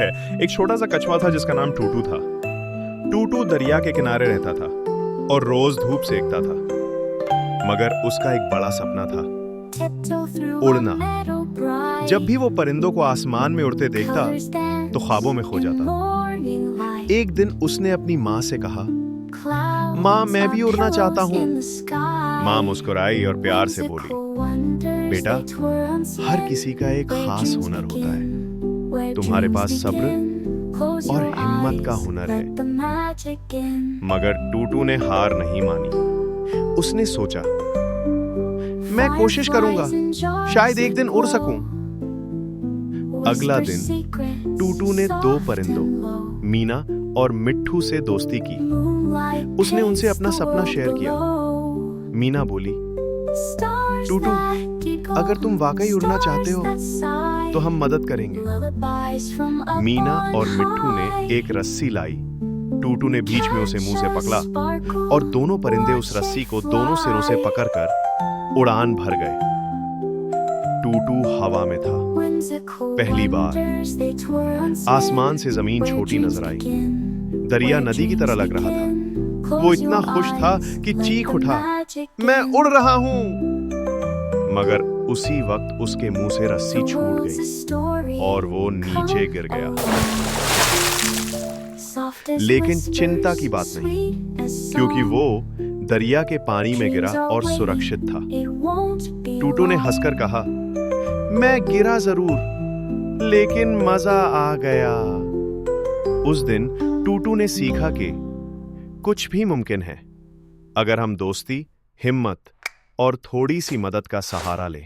एक छोटा सा कछुआ था जिसका नाम टूटू था। टूटू दरिया के किनारे रहता था और रोज धूप सेकता था, मगर उसका एक बड़ा सपना था, उड़ना। जब भी वो परिंदों को आसमान में उड़ते देखता तो ख्वाबों में खो जाता। एक दिन उसने अपनी माँ से कहा, माँ मैं भी उड़ना चाहता हूँ। माँ मुस्कुराई और प्यार से बोली, बेटा हर किसी का एक खास हुनर होता है, तुम्हारे पास सब्र और हिम्मत का हुनर है। मगर टूटू ने हार नहीं मानी। उसने सोचा, मैं कोशिश करूंगा, शायद एक दिन उड़ सकूं। अगला दिन टूटू ने दो परिंदों मीना और मिट्ठू से दोस्ती की। उसने उनसे अपना सपना शेयर किया। मीना बोली, टूटू अगर तुम वाकई उड़ना चाहते हो तो हम मदद करेंगे। मीना और मिट्ठू ने एक रस्सी लाई। टूटू ने बीच में उसे मुंह से पकड़ा और दोनों परिंदे उस रस्सी को दोनों सिरों से पकड़कर उड़ान भर गए। टूटू हवा में था। पहली बार आसमान से जमीन छोटी नजर आई। दरिया नदी की तरह लग रहा था। वो इतना खुश था कि चीख उठा, मैं उड़ रहा हूं। मगर उसी वक्त उसके मुंह से रस्सी छूट गई और वो नीचे गिर गया। लेकिन चिंता की बात नहीं, क्योंकि वो दरिया के पानी में गिरा और सुरक्षित था। टूटू ने हंसकर कहा, मैं गिरा जरूर, लेकिन मजा आ गया। उस दिन टूटू ने सीखा कि कुछ भी मुमकिन है अगर हम दोस्ती, हिम्मत और थोड़ी सी मदद का सहारा लें।